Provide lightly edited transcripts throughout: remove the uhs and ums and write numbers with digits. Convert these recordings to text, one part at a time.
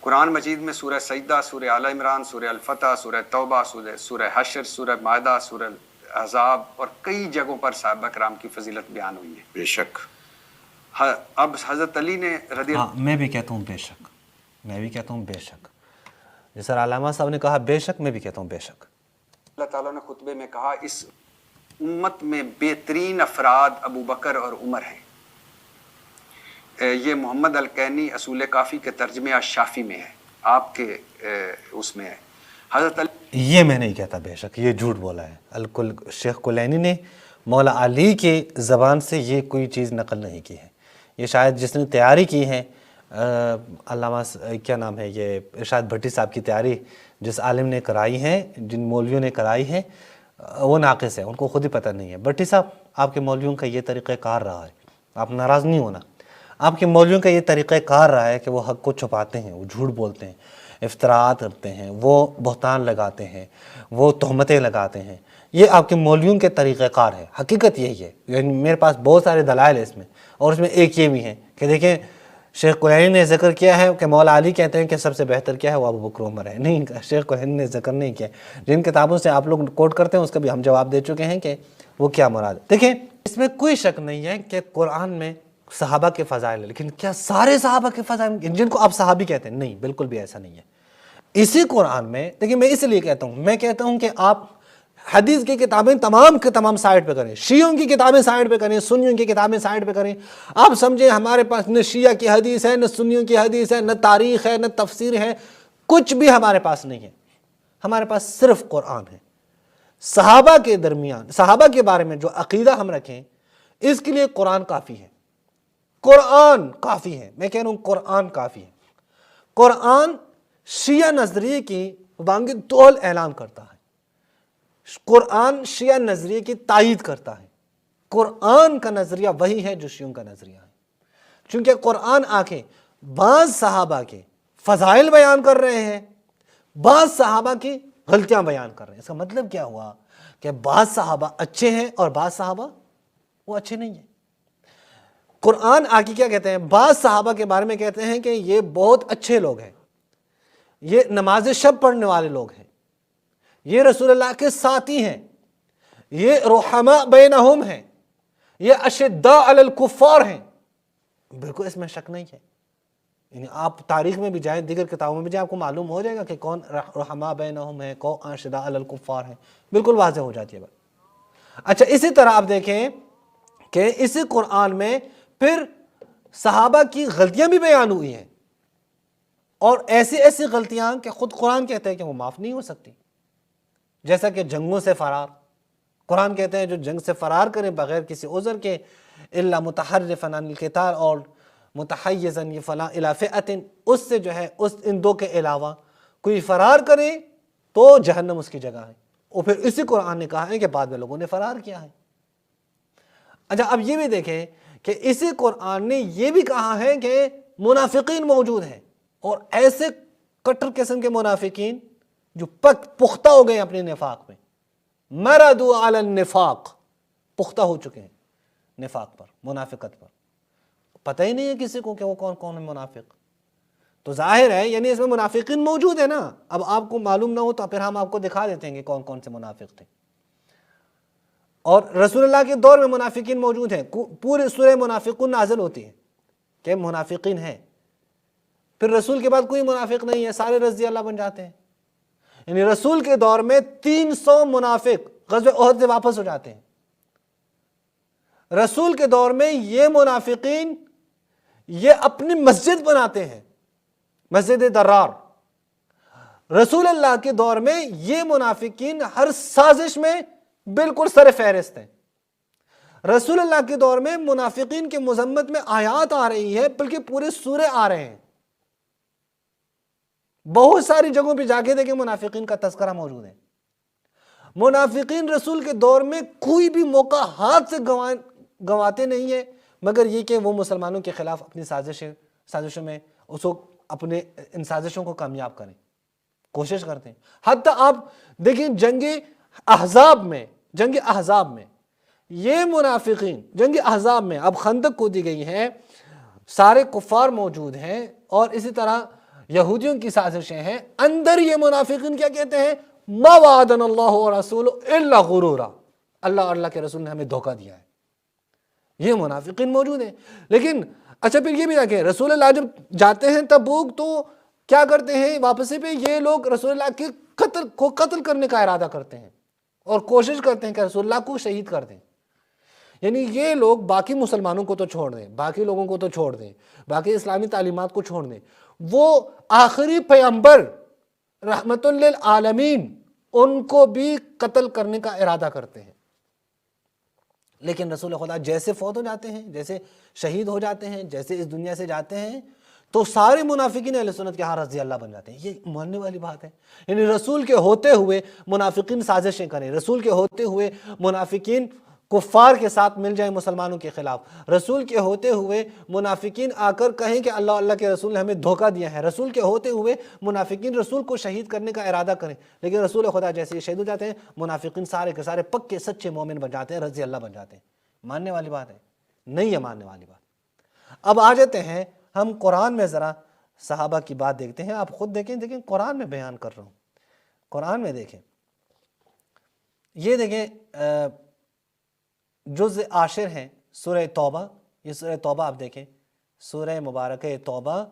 قرآن مجید میں سورہ سجدہ، سورہ آل عمران، سورہ الفتح، سورہ توبہ، سورہ حشر، سورہ مائدہ، سورہ احزاب اور کئی جگہوں پر صحابہ کرام کی فضیلت بیان ہوئی ہے۔ بے شک اب حضرت علی نے رضی ہاں میں بھی کہتا ہوں بے شک، میں بھی کہتا ہوں بے شک، جس طرح علامہ صاحب نے کہا بے شک، میں بھی کہتا ہوں بے شک۔ اللہ تعالیٰ نے خطبے میں کہا اس امت میں بہترین افراد ابو بکر اور عمر ہیں۔ یہ محمد الکینی اصول کافی کے ترجمے الشافی میں ہے، آپ کے اس میں ہے۔ حضرت علی یہ میں نہیں کہتا بے شک، یہ جھوٹ بولا ہے۔ شیخ کلینی نے مولا علی کے زبان سے یہ کوئی چیز نقل نہیں کی ہے، یہ شاید جس نے تیاری کی ہے علامہ کیا نام ہے، یہ ارشاد بھٹی صاحب کی تیاری جس عالم نے کرائی ہے، جن مولویوں نے کرائی ہے، وہ ناقص ہے، ان کو خود ہی پتہ نہیں ہے۔ بھٹی صاحب آپ کے مولویوں کا یہ طریقہ کار رہا ہے، آپ ناراض نہیں ہونا، آپ کے مولویوں کا یہ طریقہ کار رہا ہے کہ وہ حق کو چھپاتے ہیں، وہ جھوٹ بولتے ہیں، افتراءات کرتے ہیں، وہ بہتان لگاتے ہیں، وہ تہمتیں لگاتے ہیں، یہ آپ کے مولویوں کے طریقہ کار ہے۔ حقیقت یہی ہے، یعنی میرے پاس بہت سارے دلائل ہیں اس میں، اور اس میں ایک یہ بھی ہے کہ دیکھیں شیخ کلینی نے ذکر کیا ہے کہ مولا علی کہتے ہیں کہ سب سے بہتر کیا ہے، وہ ابو بکر عمر ہے۔ نہیں، شیخ کلینی نے ذکر نہیں کیا، جن کتابوں سے آپ لوگ کوٹ کرتے ہیں اس کا بھی ہم جواب دے چکے ہیں کہ وہ کیا مراد ہے۔ دیکھیں اس میں کوئی شک نہیں ہے کہ قرآن میں صحابہ کے فضائل ہے، لیکن کیا سارے صحابہ کے فضائل جن کو آپ صحابی کہتے ہیں؟ نہیں، بالکل بھی ایسا نہیں ہے۔ اسی قرآن میں دیکھیں، میں اس لیے کہتا ہوں، میں کہتا ہوں کہ آپ حدیث کی کتابیں تمام کے تمام سائڈ پہ کریں، شیعوں کی کتابیں سائڈ پہ کریں، سنیوں کی کتابیں سائڈ پہ کریں۔ آپ سمجھیں ہمارے پاس نہ شیعہ کی حدیث ہے، نہ سنیوں کی حدیث ہے، نہ تاریخ ہے، نہ تفسیر ہے، کچھ بھی ہمارے پاس نہیں ہے، ہمارے پاس صرف قرآن ہے۔ صحابہ کے درمیان، صحابہ کے بارے میں جو عقیدہ ہم رکھیں، اس کے لیے قرآن کافی ہے، قرآن کافی ہے، میں کہہ رہا ہوں قرآن کافی ہے۔ قرآن شیعہ نظریے کی بانگ طول اعلان کرتا ہے، قرآن شیعہ نظریے کی تائید کرتا ہے، قرآن کا نظریہ وہی ہے جو شیعوں کا نظریہ ہے۔ چونکہ قرآن آ کے بعض صحابہ کے فضائل بیان کر رہے ہیں، بعض صحابہ کی غلطیاں بیان کر رہے ہیں۔ اس کا مطلب کیا ہوا کہ بعض صحابہ اچھے ہیں اور بعض صحابہ وہ اچھے نہیں ہیں۔ قرآن آ کے کیا کہتے ہیں؟ بعض صحابہ کے بارے میں کہتے ہیں کہ یہ بہت اچھے لوگ ہیں، یہ نماز شب پڑھنے والے لوگ ہیں، یہ رسول اللہ کے ساتھی ہیں، یہ رحماء بینہم ہیں، یہ اشداء علی الکفار ہیں۔ بالکل اس میں شک نہیں ہے، یعنی آپ تاریخ میں بھی جائیں، دیگر کتابوں میں بھی جائیں، آپ کو معلوم ہو جائے گا کہ کون رحماء بینہم ہے، کون اشداء علی الکفار ہیں، بالکل واضح ہو جاتی ہے بات۔ اچھا، اسی طرح آپ دیکھیں کہ اسی قرآن میں پھر صحابہ کی غلطیاں بھی بیان ہوئی ہیں، اور ایسی ایسی غلطیاں کہ خود قرآن کہتے ہیں کہ وہ معاف نہیں ہو سکتی، جیسا کہ جنگوں سے فرار۔ قرآن کہتے ہیں جو جنگ سے فرار کریں بغیر کسی عذر کے، الا متحرفا عن القتال، اور متحیزا فلاں الی فئۃ، اس سے جو ہے ان دو کے علاوہ کوئی فرار کرے تو جہنم اس کی جگہ ہے۔ اور پھر اسی قرآن نے کہا ہے کہ بعد میں لوگوں نے فرار کیا ہے۔ اچھا، اب یہ بھی دیکھیں کہ اسی قرآن نے یہ بھی کہا ہے کہ منافقین موجود ہیں، اور ایسے کٹر قسم کے منافقین جو پختہ ہو گئے اپنے نفاق میں، مردوا علی النفاق، پختہ ہو چکے ہیں نفاق پر، منافقت پر، پتہ ہی نہیں ہے کسی کو کہ وہ کون کون ہے منافق۔ تو ظاہر ہے یعنی اس میں منافقین موجود ہیں نا، اب آپ کو معلوم نہ ہو تو پھر ہم آپ کو دکھا دیتے ہیں کہ کون کون سے منافق تھے۔ اور رسول اللہ کے دور میں منافقین موجود ہیں، پورے سورہ منافقون نازل ہوتی ہے کہ منافقین ہیں، پھر رسول کے بعد کوئی منافق نہیں ہے، سارے رضی اللہ بن جاتے ہیں۔ یعنی رسول کے دور میں 300 منافق غزوہ احد سے واپس ہو جاتے ہیں۔ رسول کے دور میں یہ منافقین یہ اپنی مسجد بناتے ہیں، مسجد درار۔ رسول اللہ کے دور میں یہ منافقین ہر سازش میں بالکل سر فہرست ہیں۔ رسول اللہ کے دور میں منافقین کے مذمت میں آیات آ رہی ہے، بلکہ پورے سورے آ رہے ہیں۔ بہت ساری جگہوں پہ جا کے دیکھیں منافقین کا تذکرہ موجود ہے۔ منافقین رسول کے دور میں کوئی بھی موقع ہاتھ سے گنواتے نہیں ہیں، مگر یہ کہ وہ مسلمانوں کے خلاف اپنی سازشوں میں اس کو اپنے ان سازشوں کو کامیاب کریں، کوشش کرتے ہیں۔ حتیٰ آپ دیکھیں جنگ احزاب میں یہ منافقین، جنگ احزاب میں اب خندق کو دی گئی ہے، سارے کفار موجود ہیں، اور اسی طرح یہودیوں کی سازشیں ہیں، اندر یہ منافقین کیا کہتے ہیں؟ ما وعدنا اللہ ورسولہ الا غرورا، اللہ اور اللہ کے رسول نے ہمیں دھوکہ دیا ہے. یہ منافقین موجود ہیں. لیکن اچھا پھر یہ بھی دیکھیں، رسول اللہ جب جاتے ہیں تبوک تو کیا کرتے ہیں؟ واپسی پہ یہ لوگ رسول اللہ کے قتل کرنے کا ارادہ کرتے ہیں اور کوشش کرتے ہیں کہ رسول اللہ کو شہید کر دیں. یعنی یہ لوگ باقی مسلمانوں کو تو چھوڑ دیں، باقی لوگوں کو تو چھوڑ دیں، باقی اسلامی تعلیمات کو چھوڑ دیں، وہ آخری پیغمبر رحمت للعالمین ان کو بھی قتل کرنے کا ارادہ کرتے ہیں. لیکن رسول خدا جیسے فوت ہو جاتے ہیں، جیسے شہید ہو جاتے ہیں، جیسے اس دنیا سے جاتے ہیں، تو سارے منافقین اہل سنت کے ہاں رضی اللہ بن جاتے ہیں. یہ ماننے والی بات ہے. یعنی رسول کے ہوتے ہوئے منافقین سازشیں کریں، رسول کے ہوتے ہوئے منافقین کفار کے ساتھ مل جائیں مسلمانوں کے خلاف، رسول کے ہوتے ہوئے منافقین آ کر کہیں کہ اللہ اللہ کے رسول نے ہمیں دھوکہ دیا ہے، رسول کے ہوتے ہوئے منافقین رسول کو شہید کرنے کا ارادہ کریں، لیکن رسول خدا جیسے یہ شہید ہو جاتے ہیں منافقین سارے کے سارے پکے سچے مومن بن جاتے ہیں، رضی اللہ بن جاتے ہیں. ماننے والی بات ہے؟ نہیں ہے ماننے والی بات. اب آ جاتے ہیں ہم قرآن میں ذرا صحابہ کی بات دیکھتے ہیں. آپ خود دیکھیں قرآن میں بیان کر رہا ہوں. قرآن میں دیکھیں، یہ دیکھیں جز عاشر ہیں سورہ توبہ. یہ سورہ توبہ آپ دیکھیں، سورہ مبارکہ توبہ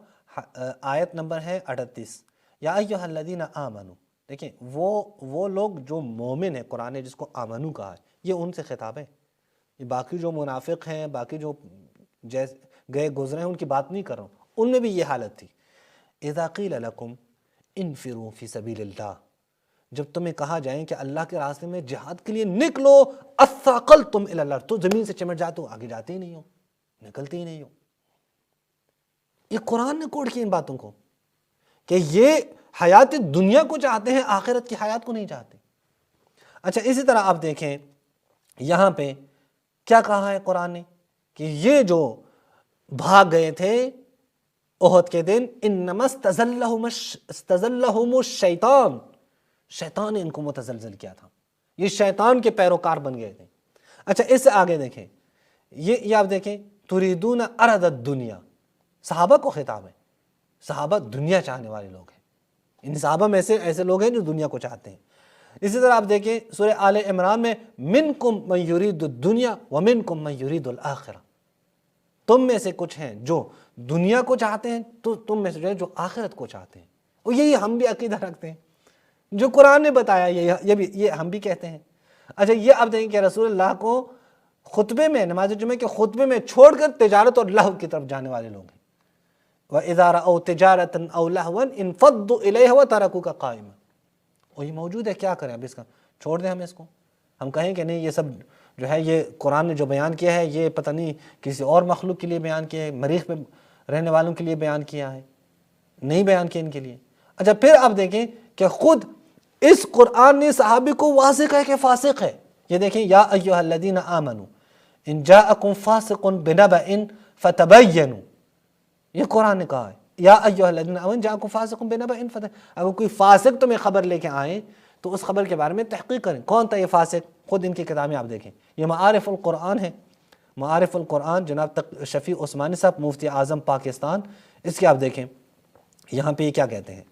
آیت نمبر ہے 38. یا ایھا الذین آمنو، دیکھیں وہ لوگ جو مومن ہیں، قرآن نے جس کو آمنو کہا ہے، یہ ان سے خطاب ہے. یہ باقی جو منافق ہیں، باقی جو گئے گزرے ہیں ان کی بات نہیں کر رہا ہوں. ان میں بھی یہ حالت تھی. اذا قیل لکم انفروا فی سبیل اللہ، جب تمہیں کہا جائیں کہ اللہ کے راستے میں جہاد کے لیے نکلو، اثاقلتم الی الارض، تو زمین سے چمٹ جاتے ہو، آگے جاتے ہی نہیں ہو، نکلتے ہی نہیں ہو. یہ قرآن نے کوڈ کی ان باتوں کو کہ یہ حیات دنیا کو چاہتے ہیں، آخرت کی حیات کو نہیں چاہتے. اچھا اسی طرح آپ دیکھیں یہاں پہ کیا کہا ہے قرآن نے کہ یہ جو بھاگ گئے تھے احد کے دن، انما استزلہم الشیطان، شیطان نے ان کو متزلزل کیا تھا، یہ شیطان کے پیروکار بن گئے تھے. اچھا اس سے آگے دیکھیں، یہ آپ دیکھیں تریدون عرض الدنیا، صحابہ کو خطاب ہے. صحابہ دنیا چاہنے والے لوگ ہیں. ان صحابہ میں سے ایسے لوگ ہیں جو دنیا کو چاہتے ہیں. اسی طرح آپ دیکھیں سورہ آل عمران میں، منکم من یرید الدنیا ومنکم من یرید الآخرہ، تم میں سے کچھ ہیں جو دنیا کو چاہتے ہیں، تو تم میں سے جو ہے جو آخرت کو چاہتے ہیں. اور یہی ہم بھی عقیدہ رکھتے ہیں جو قرآن نے بتایا، یہ ہم بھی کہتے ہیں. اچھا یہ آپ دیکھیں کہ رسول اللہ کو خطبے میں، نماز جمعہ کے خطبے میں چھوڑ کر تجارت اور لہو کی طرف جانے والے لوگ ہیں. وَإِذَا رَأَوْا تِجَارَةً أَوْ لَهْوًا انفضوا إِلَيْهَا وَتَرَكُوكَ قَائِمًا. اور یہ موجود ہے، کیا کریں اب اس کا؟ چھوڑ دیں ہم اس کو؟ ہم کہیں کہ نہیں یہ سب جو ہے یہ قرآن نے جو بیان کیا ہے یہ پتہ نہیں کسی اور مخلوق کے لیے بیان کیا ہے، مریخ پہ رہنے والوں کے لیے بیان کیا ہے، نہیں بیان کیا ان کے لیے. اچھا پھر آپ دیکھیں کہ خود اس قرآن نے صحابی کو واضح کہا کہ فاسق ہے. یہ دیکھیں، یا ایھا الذین آمنوا ان جاءکم فاسق بنبأ فتبینوا، یہ قرآن نے کہا ہے. یا ایھا الذین آمنوا ان جاءکم فاسق بنبأ اگر کوئی فاسق تمہیں خبر لے کے آئیں تو اس خبر کے بارے میں تحقیق کریں. کون تھا یہ فاسق؟ خود ان کی کتابیں آپ دیکھیں. یہ معارف القرآن ہے، معارف القرآن، جناب شفیع عثمانی صاحب مفتی اعظم پاکستان، اس کی آپ دیکھیں. یہاں پہ یہ کیا کہتے ہیں؟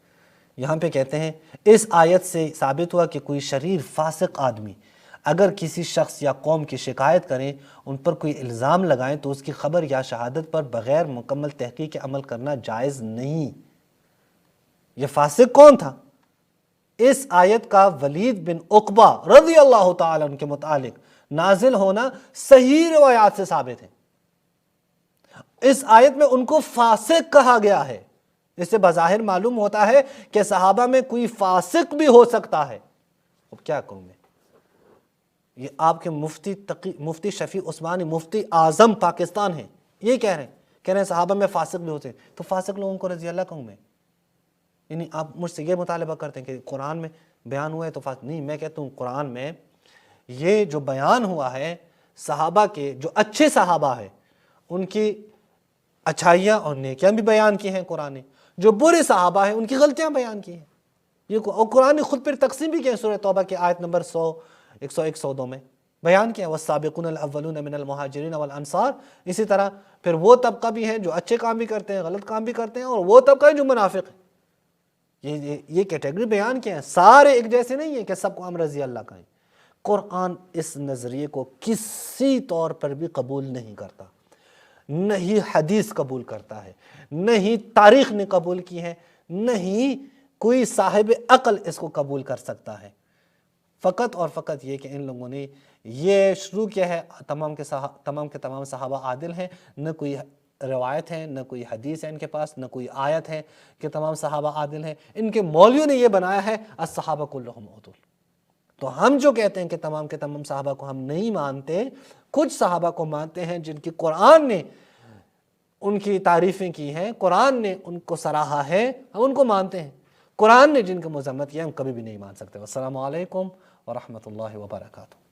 یہاں پہ کہتے ہیں اس آیت سے ثابت ہوا کہ کوئی شریر فاسق آدمی اگر کسی شخص یا قوم کی شکایت کریں، ان پر کوئی الزام لگائیں، تو اس کی خبر یا شہادت پر بغیر مکمل تحقیق کے عمل کرنا جائز نہیں. یہ فاسق کون تھا؟ اس آیت کا ولید بن عقبہ رضی اللہ تعالیٰ عنہ کے متعلق نازل ہونا صحیح روایات سے ثابت ہے. اس آیت میں ان کو فاسق کہا گیا ہے. اس سے بظاہر معلوم ہوتا ہے کہ صحابہ میں کوئی فاسق بھی ہو سکتا ہے. اب کیا کہوں میں؟ یہ آپ کے مفتی شفیع عثمانی مفتی اعظم پاکستان ہیں، یہ کہہ رہے ہیں صحابہ میں فاسق بھی ہوتے ہیں. تو فاسق لوگوں کو رضی اللہ کہوں میں؟ یعنی آپ مجھ سے یہ مطالبہ کرتے ہیں کہ قرآن میں بیان ہوا ہے تو فاسق نہیں. میں کہتا ہوں قرآن میں یہ جو بیان ہوا ہے صحابہ کے، جو اچھے صحابہ ہیں ان کی اچھائیاں اور نیکیاں بھی بیان کی ہیں قرآن نے، جو برے صحابہ ہیں ان کی غلطیاں بیان کی ہیں. یہ قرآن نے خود پھر تقسیم بھی کیا ہے. سورہ توبہ کی آیت نمبر 101 102 میں بیان کیا ہے، والسابقون الاولون من المہاجرین والانصار. اسی طرح پھر وہ طبقہ بھی ہے جو اچھے کام بھی کرتے ہیں، غلط کام بھی کرتے ہیں، اور وہ طبقہ ہے جو منافق ہے. یہ کیٹیگری بیان کیا ہے، سارے ایک جیسے نہیں ہیں کہ سب کو ہم رضی اللہ کا ہیں۔ قرآن اس نظریے کو کسی طور پر بھی قبول نہیں کرتا، نہیں حدیث قبول کرتا ہے، نہیں تاریخ نے قبول کی ہے، نہیں کوئی صاحب عقل اس کو قبول کر سکتا ہے۔ فقط اور فقط یہ کہ ان لوگوں نے یہ شروع کیا ہے، تمام کے تمام صحابہ عادل ہیں، نہ کوئی روایت ہے، نہ کوئی حدیث ہے ان کے پاس، نہ کوئی آیت ہے کہ تمام صحابہ عادل ہیں۔ ان کے مولویوں نے یہ بنایا ہے الصحابہ کلہم عدول۔ تو ہم جو کہتے ہیں کہ تمام کے تمام صحابہ کو ہم نہیں مانتے، کچھ صحابہ کو مانتے ہیں جن کی قرآن نے ان کی تعریفیں کی ہیں، قرآن نے ان کو سراہا ہے، ہم ان کو مانتے ہیں۔ قرآن نے جن کو مذمت کیا ہم کبھی بھی نہیں مان سکتے۔ والسلام علیکم ورحمۃ اللہ وبرکاتہ۔